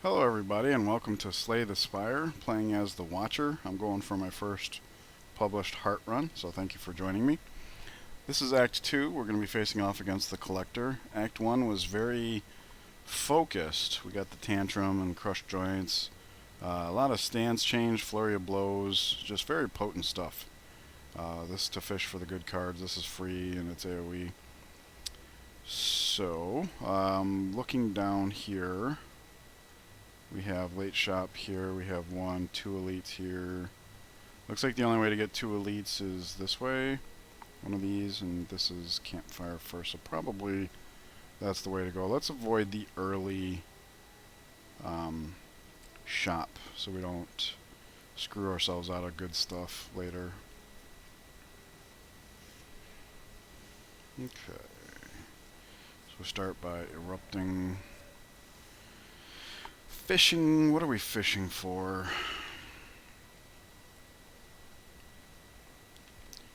Hello everybody and welcome to Slay the Spire, playing as the Watcher. I'm going for my first published Heart run, so thank you for joining me. This is Act 2, we're going to be facing off against the Collector. Act 1 was very focused. We got the Tantrum and Crushed Joints, a lot of stance change, flurry of blows, just very potent stuff. This is to fish for the good cards, this is free and it's AoE. So, looking down here, we have late shop here, we have two elites here. Looks like the only way to get two elites is this way, one of these, and this is campfire first, so probably that's the way to go. Let's avoid the early shop so we don't screw ourselves out of good stuff later. Okay, so we start by erupting. Fishing, what are we fishing for?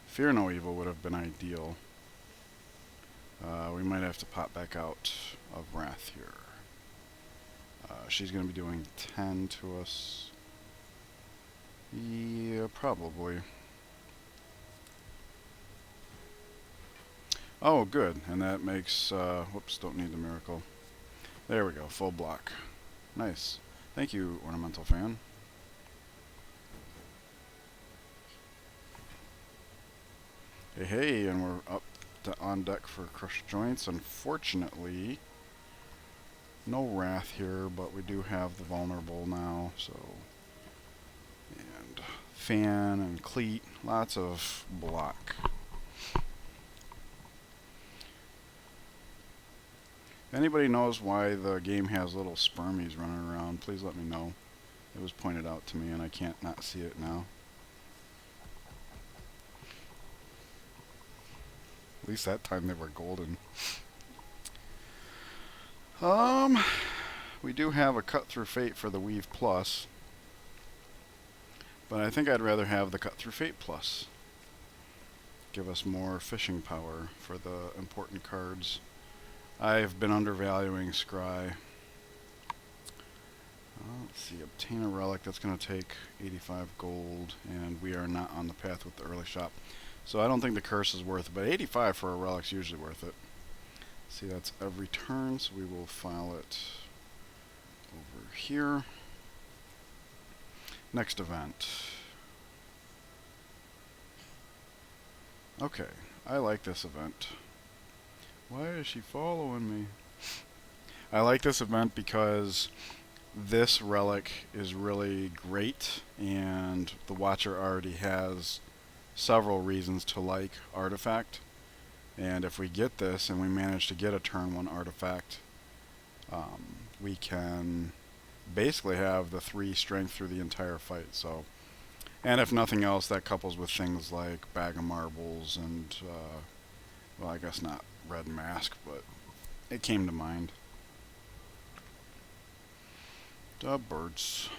Fear No Evil would have been ideal. We might have to pop back out of Wrath here. She's going to be doing 10 to us. Yeah, probably. Oh, good. And that makes, whoops, don't need the miracle. There we go, full block. Nice. Thank you, Ornamental Fan. Hey, hey, and we're up on deck for Crushed Joints. Unfortunately, no Wrath here, but we do have the Vulnerable now, so... And Fan and Cleat, lots of block. If anybody knows why the game has little spermies running around, please let me know. It was pointed out to me and I can't not see it now. At least that time they were golden. We do have a Cut Through Fate for the Weave Plus, but I think I'd rather have the Cut Through Fate Plus. Give us more fishing power for the important cards. I've been undervaluing Scry. Let's see, obtain a relic. That's going to take 85 gold, and we are not on the path with the early shop. So I don't think the curse is worth it, but 85 for a relic's usually worth it. See, that's every turn, so we will file it over here. Next event. Okay, I like this event. Why is she following me? I like this event because this relic is really great, and the Watcher already has several reasons to like Artifact. And if we get this and we manage to get a turn 1 Artifact, we can basically have the 3 strength through the entire fight. So, and if nothing else, that couples with things like Bag of Marbles and, well, I guess not Red Mask, but it came to mind. The birds.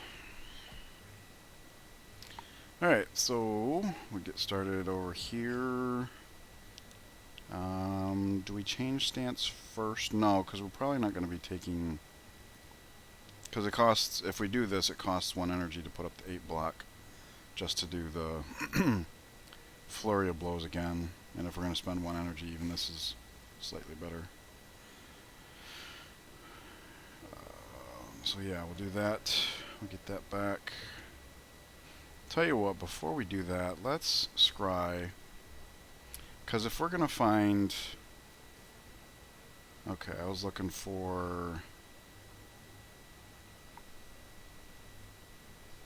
Alright, so we get started over here. Do we change stance first? No, because we're probably not going to be taking... Because it costs, if we do this, it costs 1 energy to put up the 8 block just to do the flurry of blows again. And if we're going to spend 1 energy, even this is slightly better. So yeah, we'll do that. We'll get that back. Tell you what, before we do that, let's scry. Because if we're going to find... Okay, I was looking for...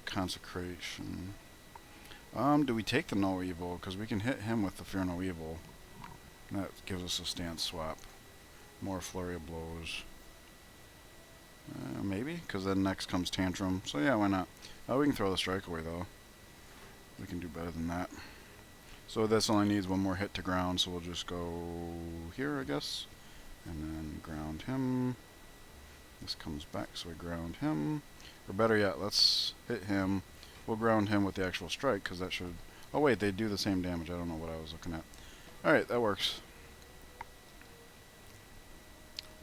Consecration. Do we take the No Evil? Because we can hit him with the Fear No Evil. And that gives us a stance swap. More flurry of blows. Maybe, because then next comes Tantrum. So yeah, why not? Oh, we can throw the strike away though. We can do better than that. So this only needs 1 more hit to ground, so we'll just go here, I guess. And then ground him. This comes back, so we ground him. Or better yet, let's hit him. We'll ground him with the actual strike, because that should... Oh wait, they do the same damage. I don't know what I was looking at. Alright, that works.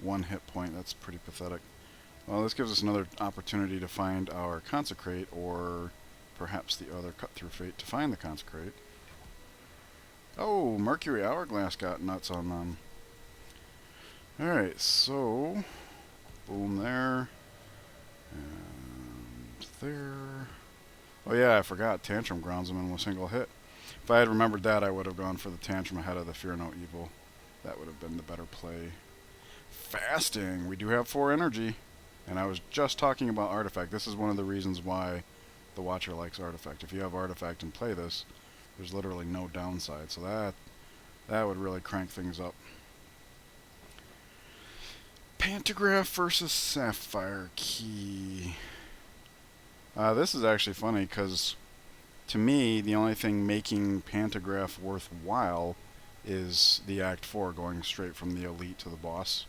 1 hit point, that's pretty pathetic. Well, this gives us another opportunity to find our Consecrate, or perhaps the other Cut Through Fate to find the Consecrate. Oh, Mercury Hourglass got nuts on them. Alright, so boom there. And there. Oh yeah, I forgot. Tantrum grounds them in a single hit. If I had remembered that, I would have gone for the Tantrum ahead of the Fear No Evil. That would have been the better play. Fasting. We do have 4 energy. And I was just talking about Artifact. This is one of the reasons why the Watcher likes Artifact. If you have Artifact and play this, there's literally no downside. So that would really crank things up. Pantograph versus Sapphire Key. This is actually funny because, to me, the only thing making Pantograph worthwhile is the Act 4 going straight from the Elite to the boss.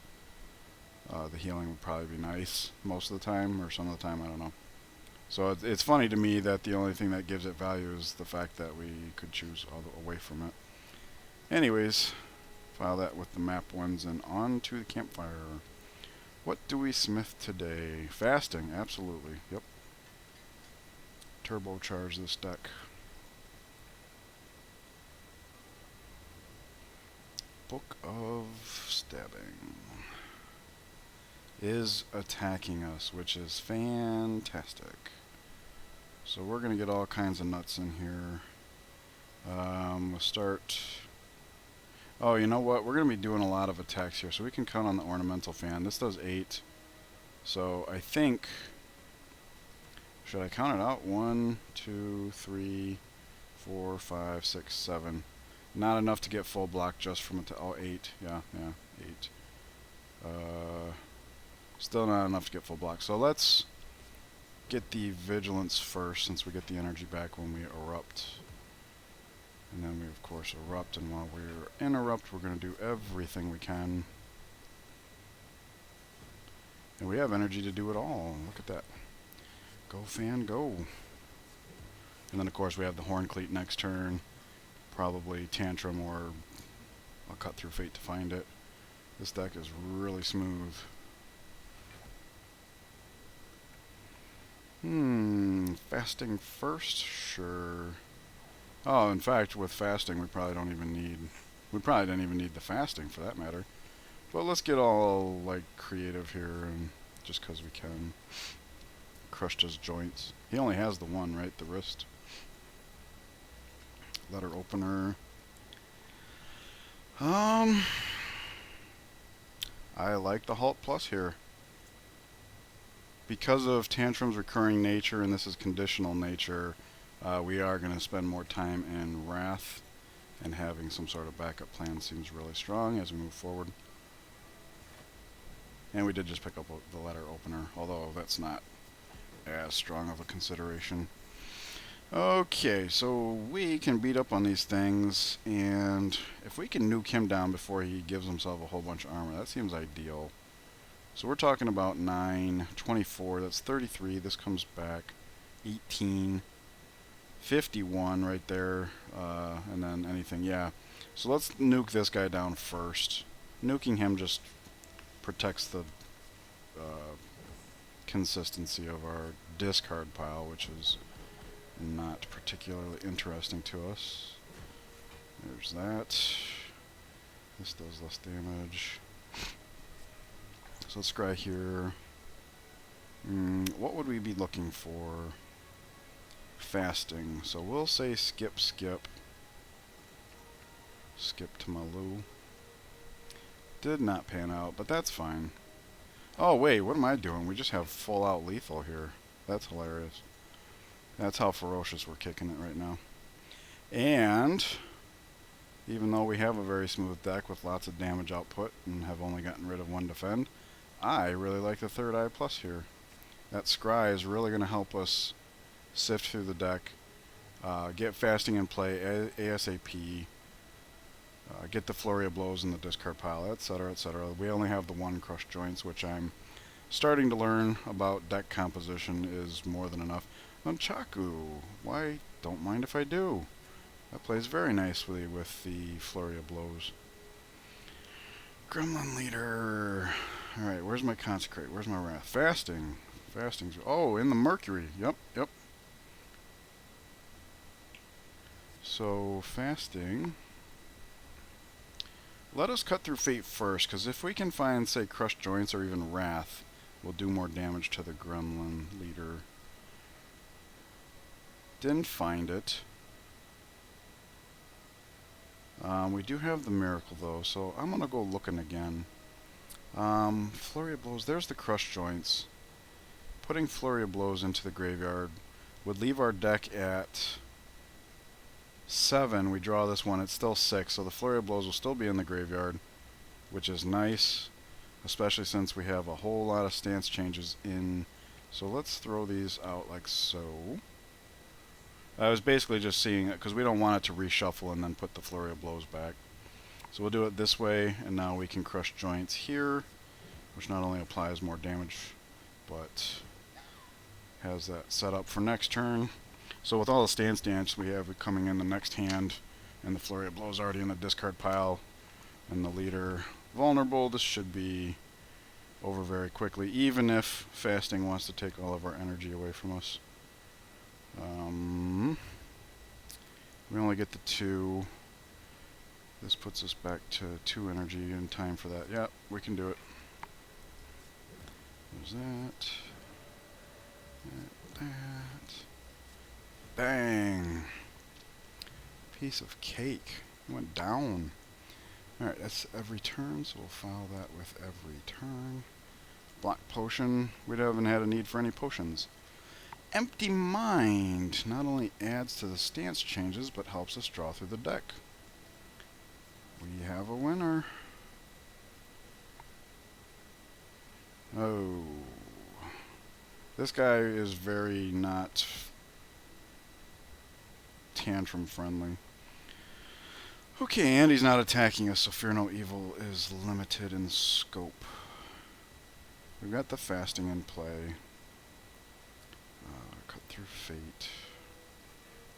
The healing would probably be nice most of the time, or some of the time, I don't know. So it's funny to me that the only thing that gives it value is the fact that we could choose away from it. Anyways, file that with the map ones and on to the campfire. What do we smith today? Fasting, absolutely. Yep. Turbocharge this deck. Book of Stabbing is attacking us, which is fantastic. So we're going to get all kinds of nuts in here. We'll start... Oh, you know what? We're going to be doing a lot of attacks here, so we can count on the Ornamental Fan. This does 8. So I think... Should I count it out? 1, 2, 3, 4, 5, 6, 7. Not enough to get full block just from it to... Oh, 8. Yeah, 8. Still not enough to get full block. So let's get the Vigilance first, since we get the energy back when we erupt. And then we, of course, erupt. And while we're in erupt, we're going to do everything we can. And we have energy to do it all. Look at that. Go, Fan, go. And then, of course, we have the Horn Cleat next turn. Probably Tantrum or I'll Cut Through Fate to find it. This deck is really smooth. Fasting first? Sure. Oh, in fact, with fasting, we probably didn't even need the fasting for that matter. But let's get all, like, creative here, and just because we can. Crushed his joints. He only has the one, right? The wrist. Letter opener. I like the Halt Plus here. Because of Tantrum's recurring nature, and this is conditional nature, we are going to spend more time in Wrath, and having some sort of backup plan seems really strong as we move forward. And we did just pick up the letter opener, although that's not as strong of a consideration. Okay, so we can beat up on these things, and if we can nuke him down before he gives himself a whole bunch of armor, that seems ideal. So we're talking about 9, 24, that's 33, this comes back 18, 51 right there, and then anything, yeah. So let's nuke this guy down first. Nuking him just protects the consistency of our discard pile, which is not particularly interesting to us. There's that. This does less damage. So let's scry here. What would we be looking for? Fasting. So we'll say skip, skip. Skip to Maloo. Did not pan out, but that's fine. Oh wait, what am I doing? We just have full out lethal here. That's hilarious. That's how ferocious we're kicking it right now. And even though we have a very smooth deck with lots of damage output and have only gotten rid of 1 defend, I really like the Third Eye Plus here. That Scry is really going to help us sift through the deck, get fasting in play ASAP, get the Flurry of Blows in the discard pile, etc., etc. We only have the 1 Crushed Joints, which I'm starting to learn about deck composition is more than enough. Nunchaku, why, don't mind if I do. That plays very nicely with the Flurry of Blows. Gremlin Leader. Alright, where's my consecrate? Where's my wrath? Fasting. Fasting's... Oh, in the mercury. Yep, yep. So, fasting. Let us cut through fate first, because if we can find, say, crushed joints or even wrath, we'll do more damage to the gremlin leader. Didn't find it. We do have the miracle, though, so I'm going to go looking again. Flurry of blows. There's the crushed joints. Putting flurry of blows into the graveyard would leave our deck at 7. We draw this one. It's still 6, so the flurry of blows will still be in the graveyard, which is nice, especially since we have a whole lot of stance changes in. So let's throw these out like so. I was basically just seeing it because we don't want it to reshuffle and then put the flurry of blows back. So we'll do it this way, and now we can crush joints here, which not only applies more damage, but has that set up for next turn. So with all the stance we have coming in the next hand, and the flurry of blows already in the discard pile, and the leader vulnerable, this should be over very quickly, even if fasting wants to take all of our energy away from us. We only get the 2. This puts us back to 2 energy in time for that. Yep, we can do it. There's that. That. Bang! Piece of cake. It went down. Alright, that's every turn, so we'll file that with every turn. Block potion. We haven't had a need for any potions. Empty Mind not only adds to the stance changes, but helps us draw through the deck. We have a winner. Oh. This guy is very not tantrum friendly. Okay, and he's not attacking us, so Fear No Evil is limited in scope. We've got the fasting in play. Cut through fate.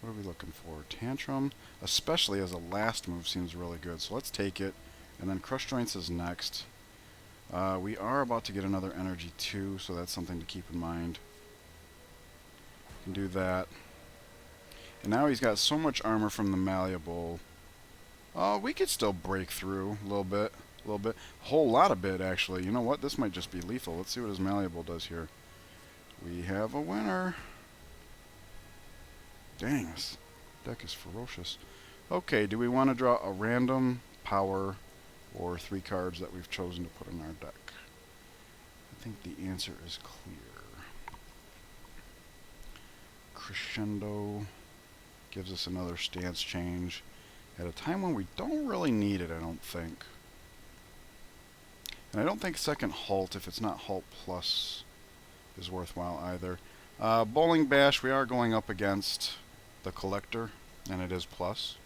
What are we looking for? Tantrum, especially as a last move, seems really good. So let's take it, and then Crush Joints is next. We are about to get another energy too, so that's something to keep in mind. Can do that. And now he's got so much armor from the Malleable. We could still break through a little bit. A whole lot of bit, actually. You know what? This might just be lethal. Let's see what his Malleable does here. We have a winner. Dang, this deck is ferocious. Okay, do we want to draw a random power or 3 cards that we've chosen to put in our deck? I think the answer is clear. Crescendo gives us another stance change at a time when we don't really need it, I don't think. And I don't think second halt, if it's not halt plus, is worthwhile either. Bowling Bash, we are going up against the Collector, and it is plus.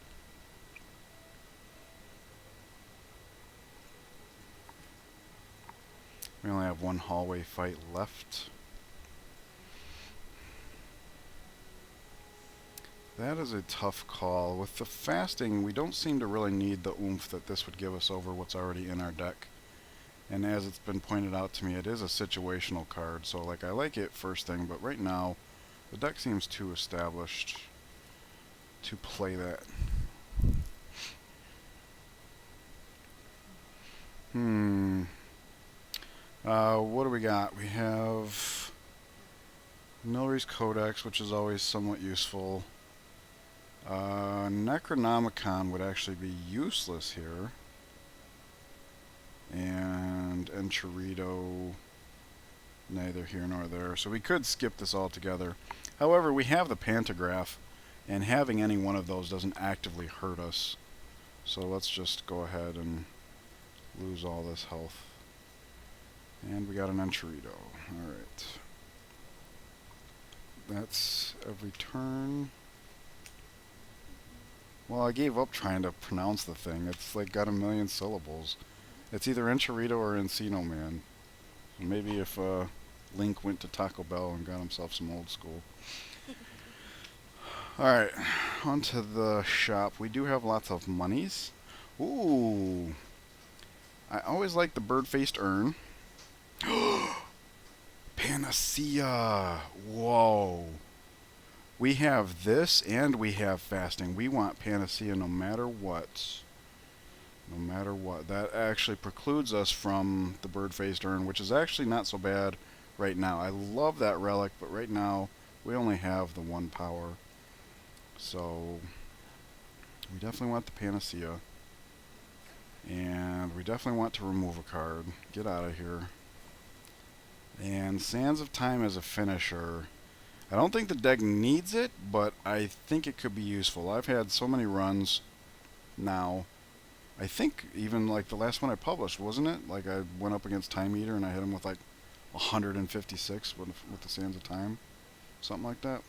We only have 1 hallway fight left. That is a tough call. With the fasting, we don't seem to really need the oomph that this would give us over what's already in our deck. And as it's been pointed out to me, it is a situational card, so like I like it first thing, but right now the deck seems too established to play that. What do we got? We have Nilry's Codex, which is always somewhat useful. Necronomicon would actually be useless here. And Enchirito, neither here nor there. So we could skip this altogether. However, we have the Pantograph, and having any one of those doesn't actively hurt us. So let's just go ahead and lose all this health. And we got an Enchirito. Alright. That's every turn. Well, I gave up trying to pronounce the thing. It's like got a million syllables. It's either Enchirito or Encino Man. Maybe if Link went to Taco Bell and got himself some old school. Alright, on to the shop. We do have lots of monies. Ooh. I always like the bird-faced urn. Panacea! Whoa. We have this and we have fasting. We want Panacea no matter what. No matter what. That actually precludes us from the bird-faced urn, which is actually not so bad right now. I love that relic, but right now we only have the 1 power. So we definitely want the Panacea. And we definitely want to remove a card. Get out of here. And Sands of Time as a finisher. I don't think the deck needs it, but I think it could be useful. I've had so many runs now. I think even like the last one I published, wasn't it? Like I went up against Time Eater and I hit him with like 156 with the Sands of Time. Something like that.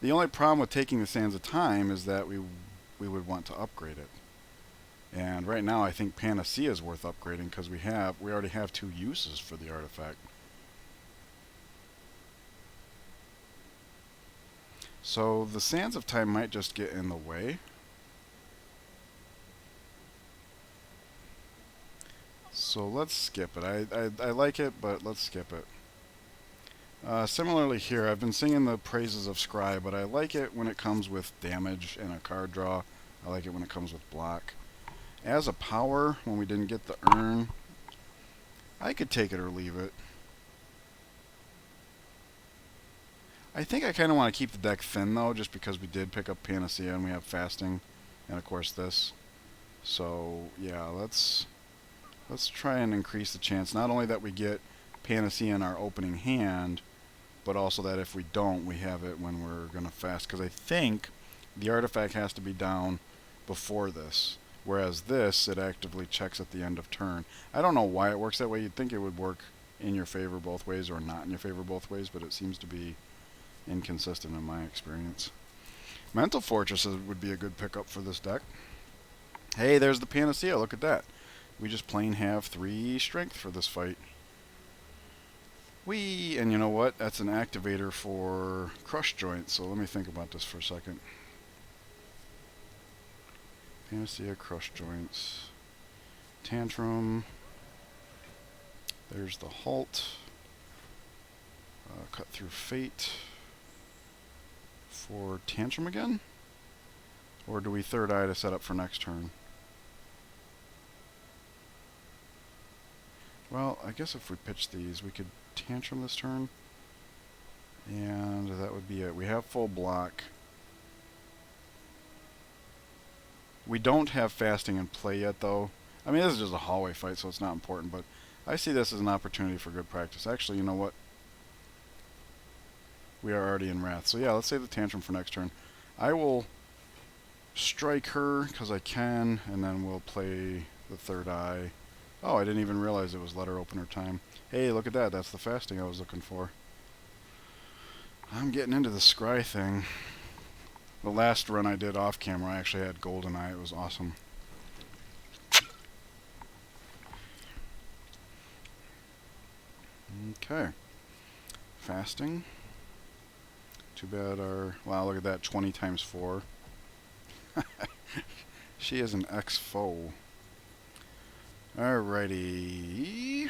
The only problem with taking the Sands of Time is that we would want to upgrade it. And right now I think Panacea is worth upgrading because we already have 2 uses for the artifact. So the Sands of Time might just get in the way. So let's skip it. I like it, but let's skip it. Similarly here, I've been singing the praises of Scry, but I like it when it comes with damage and a card draw. I like it when it comes with block. As a power, when we didn't get the urn, I could take it or leave it. I think I kind of want to keep the deck thin, though, just because we did pick up Panacea and we have Fasting, and of course this. So, yeah, let's try and increase the chance, not only that we get Panacea in our opening hand, but also that if we don't, we have it when we're going to fast. Because I think the artifact has to be down before this, whereas this, it actively checks at the end of turn. I don't know why it works that way. You'd think it would work in your favor both ways or not in your favor both ways, but it seems to be inconsistent in my experience. Mental Fortresses would be a good pickup for this deck. Hey, there's the Panacea. Look at that. We just plain have 3 strength for this fight. And you know what? That's an activator for Crush Joint, so let me think about this for a second. Panacea, Crush Joints, Tantrum. There's the Halt. Cut Through Fate. For Tantrum again? Or do we third eye to set up for next turn? Well, I guess if we pitch these, we could Tantrum this turn. And that would be it. We have full block. We don't have Fasting in play yet, though. I mean, this is just a hallway fight, so it's not important, but I see this as an opportunity for good practice. Actually, you know what? We are already in Wrath. So yeah, let's save the Tantrum for next turn. I will strike her, because I can, and then we'll play the third eye. Oh, I didn't even realize it was letter opener time. Hey, look at that. That's the Fasting I was looking for. I'm getting into the Scry thing. The last run I did off camera, I actually had Golden Eye. It was awesome. Okay. Fasting. Too bad our... Wow, look at that. 20 times 4. She is an ex-foe. Alrighty.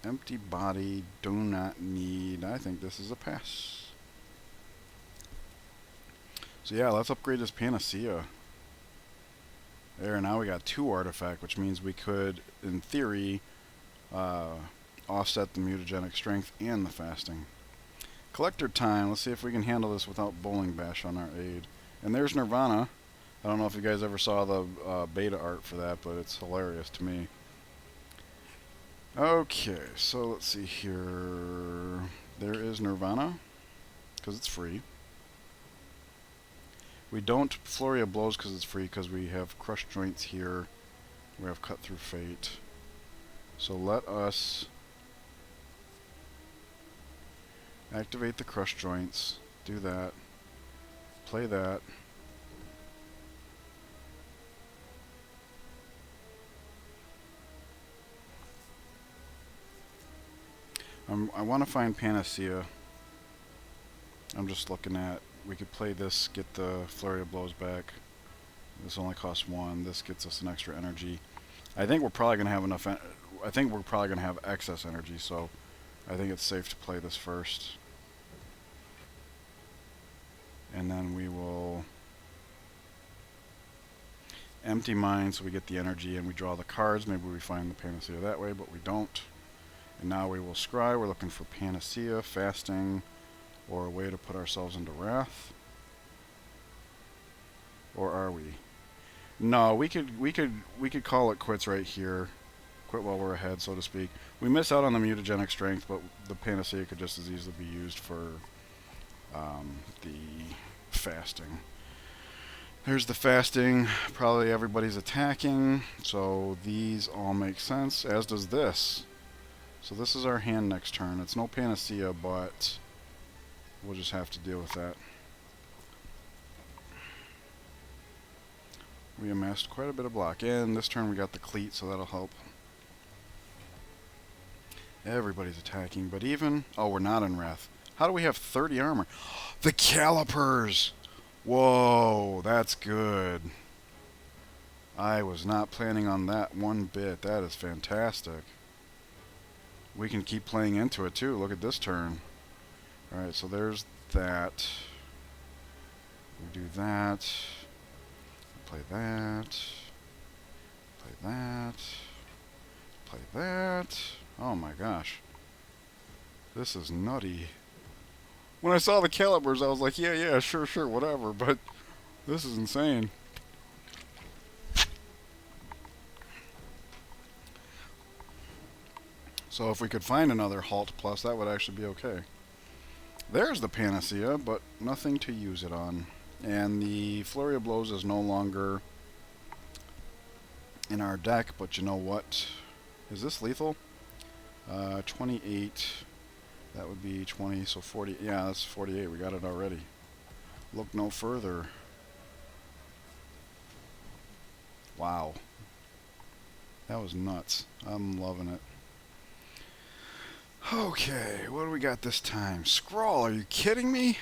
Empty body. Do not need... I think this is a pass. So yeah, let's upgrade this Panacea. There, now we got 2 artifact, which means we could, in theory, offset the mutagenic strength and the fasting. Collector time. Let's see if we can handle this without Bowling Bash on our aid. And there's Nirvana. I don't know if you guys ever saw the beta art for that, but it's hilarious to me. Okay, so let's see here. There is Nirvana, because it's free. We don't Flurry of Blows because it's free, because we have Crush Joints here. We have Cut Through Fate. So let us activate the Crush Joints. Do that. Play that. I want to find Panacea. I'm just looking at... We could play this, get the Flurry of Blows back. This only costs 1. This gets us an extra energy. I think we're probably going to have enough I think we're probably going to have excess energy, so I think it's safe to play this first. And then we will empty mine so we get the energy and we draw the cards. Maybe we find the Panacea that way, but we don't. And now we will scry. We're looking for Panacea, fasting, or a way to put ourselves into wrath. Or are we? No, we could call it quits right here. Quit while we're ahead, so to speak. We miss out on the mutagenic strength, but the Panacea could just as easily be used for the fasting. There's the fasting. Probably everybody's attacking, so these all make sense, as does this. So this is our hand next turn. It's no Panacea, but we'll just have to deal with that. We amassed quite a bit of block. And this turn we got the cleat, so that'll help. Everybody's attacking, but even... Oh, we're not in wrath. How do we have 30 armor? The calipers! Whoa, that's good. I was not planning on that one bit. That is fantastic. We can keep playing into it too. Look at this turn. Alright, so there's that. We do that. Play that. Play that. Play that. Oh my gosh. This is nutty. When I saw the calibers, I was like, yeah, sure, whatever, but this is insane. So if we could find another Halt Plus, that would actually be okay. There's the Panacea, but nothing to use it on. And the Flurry of Blows is no longer in our deck, but you know what? Is this lethal? 28. That would be 20, so 40. Yeah, that's 48. We got it already. Look no further. Wow. That was nuts. I'm loving it. Okay, what do we got this time? Scrawl, are you kidding me?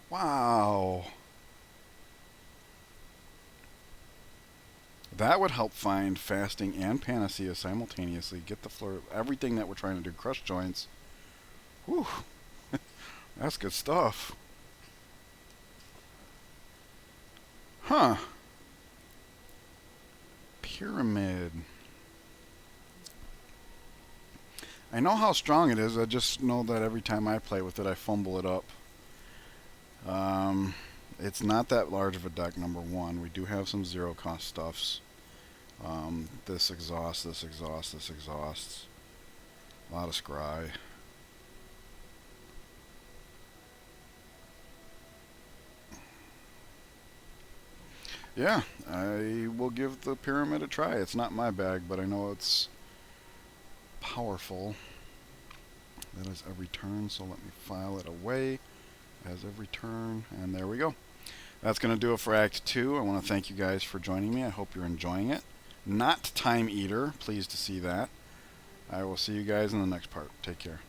Wow. That would help find fasting and Panacea simultaneously. Get the floor, everything that we're trying to do. Crush joints. Whew. That's good stuff. Huh. Pyramid. I know how strong it is. I just know that every time I play with it, I fumble it up. It's not that large of a deck, number one. We do have some zero cost stuffs. This exhausts, this exhausts, this exhausts. A lot of scry. Yeah, I will give the pyramid a try. It's not my bag, but I know it's powerful. That is every turn, so let me file it away as every turn, and there we go. That's going to do it for Act 2. I want to thank you guys for joining me. I hope you're enjoying it. Not Time Eater, pleased to see that. I will see you guys in the next part. Take care.